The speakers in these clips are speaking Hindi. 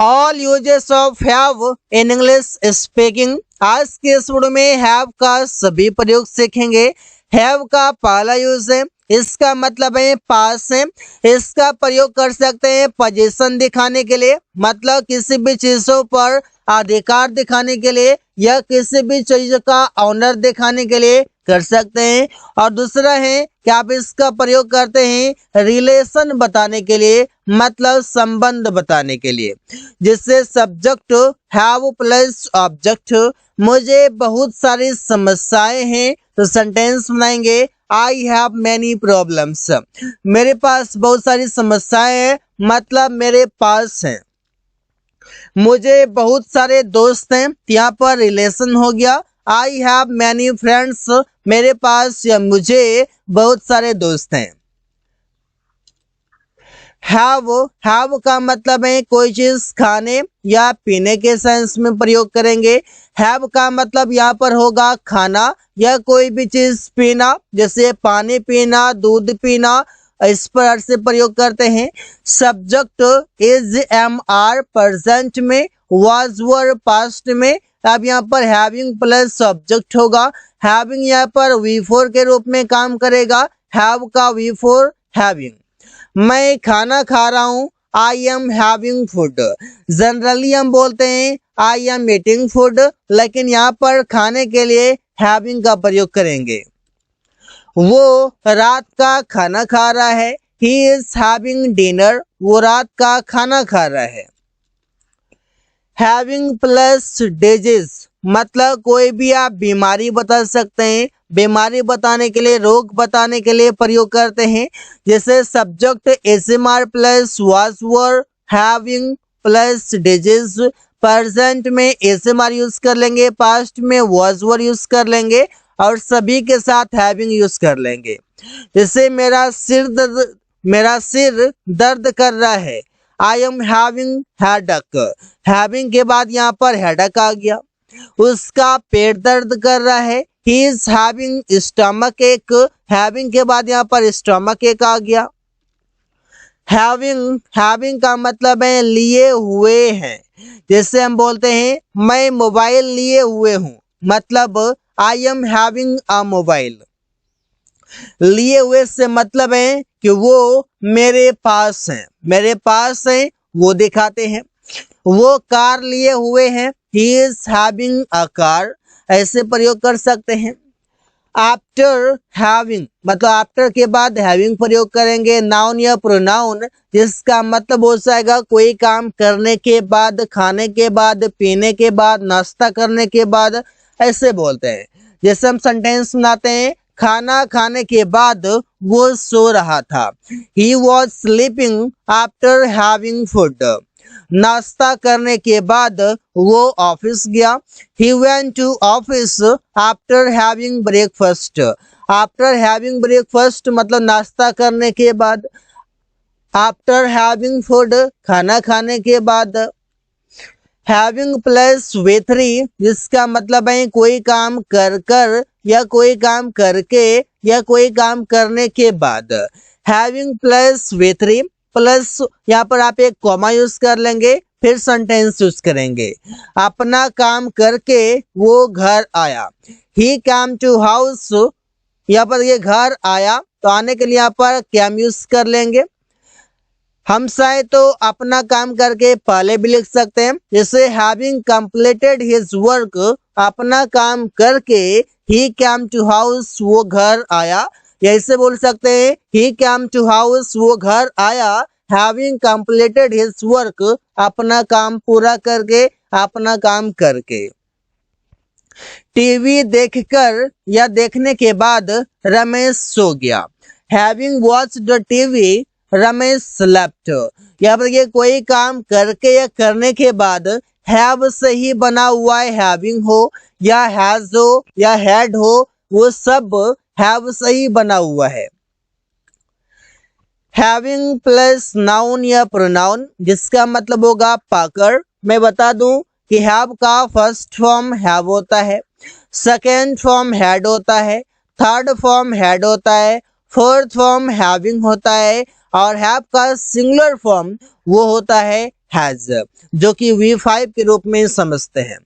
All uses of have in English speaking. आज के इस वीडियो में हैव का सभी प्रयोग सीखेंगे। हैव का पहला यूज है, इसका मतलब है पास है। इसका प्रयोग कर सकते हैं पोजीशन दिखाने के लिए, मतलब किसी भी चीजों पर अधिकार दिखाने के लिए या किसी भी चीज का ऑनर दिखाने के लिए कर सकते हैं। और दूसरा है कि आप इसका प्रयोग करते हैं रिलेशन बताने के लिए, मतलब संबंध बताने के लिए, जिससे सब्जेक्ट हैव प्लस ऑब्जेक्ट। मुझे बहुत सारी समस्याएं हैं तो सेंटेंस बनाएंगे आई हैव मैनी प्रॉब्लम्स। मेरे पास बहुत सारी समस्याएं हैं, मतलब मेरे पास है। मुझे बहुत सारे दोस्त हैं, यहाँ पर रिलेशन हो गया। आई हैव मैनी फ्रेंड्स, मेरे पास या मुझे बहुत सारे दोस्त हैं। हैव का मतलब है कोई चीज खाने या पीने के सेंस में प्रयोग करेंगे। हैव का मतलब यहाँ पर होगा खाना या कोई भी चीज पीना, जैसे पानी पीना, दूध पीना, इस पर से प्रयोग करते हैं। Subject is am are present में, वाज वर पास्ट में। अब यहाँ पर हैविंग प्लस सब्जेक्ट होगा। हैविंग यहाँ पर V4 के रूप में काम करेगा। हैव का V4 हैविंग। मैं खाना खा रहा हूँ, आई एम हैविंग फूड। जनरली हम बोलते हैं आई एम ईटिंग फूड, लेकिन यहाँ पर खाने के लिए हैविंग का प्रयोग करेंगे। वो रात का खाना खा रहा है, ही इज हैविंग डिनर, वो रात का खाना खा रहा है। हैविंग प्लस डिजीज, मतलब कोई भी आप बीमारी बता सकते हैं। बीमारी बताने के लिए, रोग बताने के लिए प्रयोग करते हैं। जैसे subject ASMR plus was were, having plus disease. Present में एसएमआर यूज कर लेंगे, पास्ट में वाज वर यूज कर लेंगे और सभी के साथ हैविंग यूज कर लेंगे। जैसे मेरा सिर दर्द कर रहा है, I am having headache. Having के बाद यहाँ पर हेडेक आ गया। उसका पेट दर्द कर रहा है, ही इज हैविंग स्टमक एक। हैविंग के बाद यहाँ पर स्टमक एक आ गया। हैविंग का मतलब है लिए हुए हैं। जैसे हम बोलते हैं मैं मोबाइल लिए हुए हूँ, मतलब आई एम हैविंग अ मोबाइल। लिए हुए से मतलब है कि वो मेरे पास है, मेरे पास है, वो दिखाते हैं। वो कार लिए हुए हैं, ही इज हैविंग अ कार, ऐसे प्रयोग कर सकते हैं। आफ्टर हैविंग, मतलब आफ्टर के बाद हैविंग प्रयोग करेंगे। नाउन या प्रोनाउन, जिसका मतलब हो जाएगा कोई काम करने के बाद, खाने के बाद, पीने के बाद, नाश्ता करने के बाद, ऐसे बोलते हैं। जैसे हम सेंटेंस बनाते हैं खाना खाने के बाद वो सो रहा था, he was sleeping after having food. नाश्ता करने के बाद वो ऑफिस गया, he went to office after having breakfast. After having breakfast मतलब नाश्ता करने के बाद। आफ्टर हैविंग फूड खाना खाने के बाद। हैविंग प्लस V3, जिसका मतलब है कोई काम कर कर या कोई काम करके या कोई काम करने के बाद। हैविंग प्लस V3 प्लस यहाँ पर आप एक कॉमा यूज कर लेंगे, फिर सेंटेंस यूज करेंगे। अपना काम करके वो घर आया, ही कम टू हाउस। यहाँ पर ये घर आया, तो आने के लिए यहाँ पर कैम यूज कर लेंगे। हम चाहे तो अपना काम करके पहले भी लिख सकते हैं, जैसे हैविंग कंप्लीटेड हिज वर्क, अपना काम करके ही केम टू हाउस, वो घर आया। ऐसे बोल सकते हैं ही केम टू हाउस, वो घर आया हैविंग कंप्लीटेड हिज वर्क, अपना काम पूरा करके, अपना काम करके। टीवी देखकर या देखने के बाद रमेश सो गया, having watched the TV Ramesh slept. यहाँ पर ये कोई काम करके या करने के बाद हैव से ही बना हुआ है, हैविंग हो या हैज हो या हैड हो, वो सब हैव से ही बना हुआ है। हैविंग प्लस नाउन या प्रोनाउन, जिसका मतलब होगा पाकर। मैं बता दूं कि हैव का फर्स्ट फॉर्म हैव होता है, सेकेंड फॉर्म हैड होता है, थर्ड फॉर्म हैड होता है, फोर्थ फॉर्म हैविंग होता है और हैव का सिंगुलर फॉर्म वो होता है हैज, जो कि V5 के रूप में समझते हैं।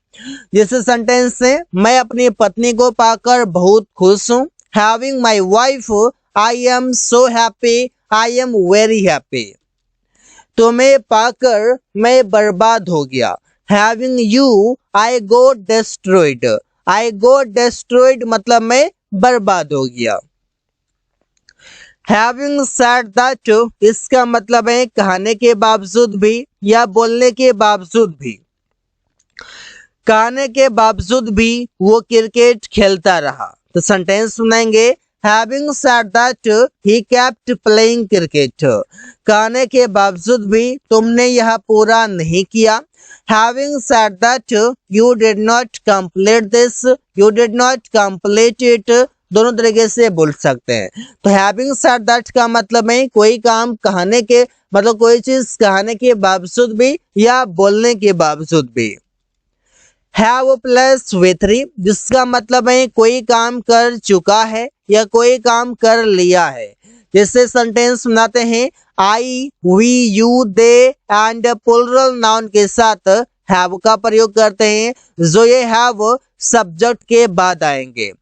जैसे सेंटेंस से मैं अपनी पत्नी को पाकर बहुत खुश हूँ। Having my wife I am so happy, I am very happy. तुम्हें पाकर मैं बर्बाद हो गया। Having you I got destroyed, I got destroyed मतलब मैं बर्बाद हो गया। हैविंग सेड दैट, इसका मतलब है कहने के बावजूद भी या बोलने के बावजूद भी। कहने के बावजूद भी वो क्रिकेट खेलता रहा। तो सेंटेंस सुनाएंगे, having said that he kept playing cricket. कहने के बावजूद भी तुमने यह पूरा नहीं किया। Having said that, you did not complete this, you did not complete it, दोनों तरीके से बोल सकते हैं। तो हैविंग सेड दैट का मतलब है कोई काम कहने के मतलब कोई चीज कहने के बावजूद भी या बोलने के बावजूद भी। हैव प्लस V3, जिसका मतलब है कोई काम कर चुका है या कोई काम कर लिया है। जैसे सेंटेंस सुनाते हैं, I, we, you, they and plural noun के साथ हैव का प्रयोग करते हैं, जो ये हैव सब्जेक्ट के बाद आएंगे।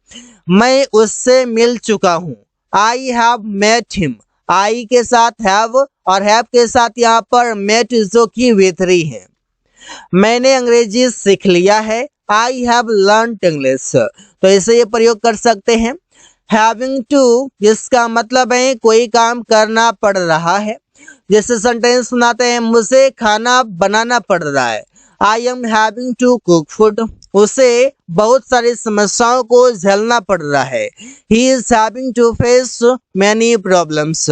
मैं उससे मिल चुका हूँ। आई हैव मेट हिम, आई के साथ हैव और हैव के साथ यहाँ पर मेट जो कि V3 है। मैंने अंग्रेजी सीख लिया है। आई हैव लर्नड इंग्लिश, तो इसे ये प्रयोग कर सकते हैं। हैविंग टू, जिसका मतलब है कोई काम करना पड़ रहा है। जैसे सेंटेंस सुनाते हैं, मुझे खाना बनाना पड़ रहा है। I am having to cook food, उसे बहुत सारी समस्याओं को झेलना पड़ रहा है। He is having to face many problems,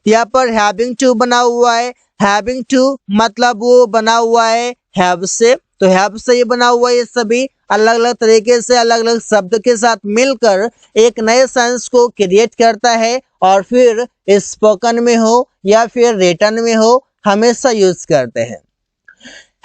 यहाँ पर हैविंग टू बना हुआ है। हैविंग टू मतलब वो बना हुआ है हैव से, तो हैव से ये बना हुआ है। ये सभी अलग अलग तरीके से अलग अलग शब्द के साथ मिलकर एक नए सेंस को क्रिएट करता है और फिर स्पोकन में हो या फिर रिटन में हो हमेशा यूज करते हैं।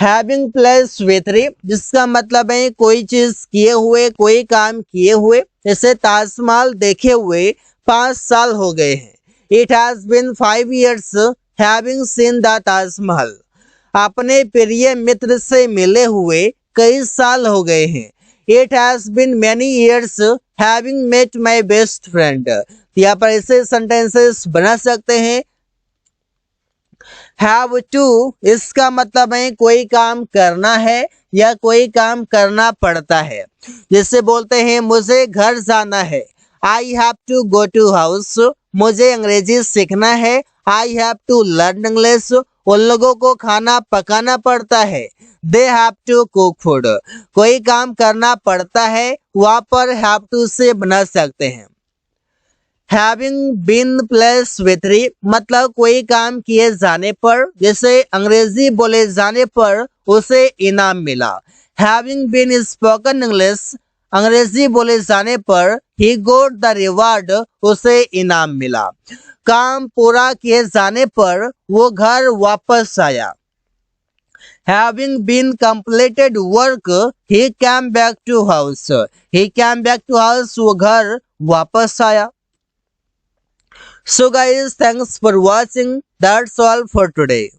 हैविंग प्लस V3, जिसका मतलब है कोई चीज किए हुए, कोई काम किए हुए। जैसे ताजमहल देखे हुए 5 साल हो गए हैं। It has been 5 years having seen the Taj Mahal, अपने प्रिय मित्र से मिले हुए कई साल हो गए हैं। It has been many years having met my best friend, यहाँ पर ऐसे सेंटेंसेस बना सकते हैं। हैव टू, इसका मतलब है कोई काम करना है या कोई काम करना पड़ता है। जैसे बोलते हैं, मुझे घर जाना है। I have to go to house, मुझे अंग्रेजी सीखना है। I have to learn English, उन लोगों को खाना पकाना पड़ता है। They have to cook food, कोई काम करना पड़ता है, वहां पर हैव टू से बना सकते हैं। हैविंग बीन प्लस V3 मतलब कोई काम किए जाने पर, जैसे अंग्रेजी बोले जाने पर उसे इनाम मिला। हैविंग बीन स्पोकन इंग्लिश, अंग्रेजी बोले जाने पर ही गॉट द रिवार्ड, उसे इनाम मिला। काम पूरा किए जाने पर वो घर वापस आया। Having been completed work, he came back to house. He came back to house, वो घर वापस आया। So guys, thanks for watching. That's all for today.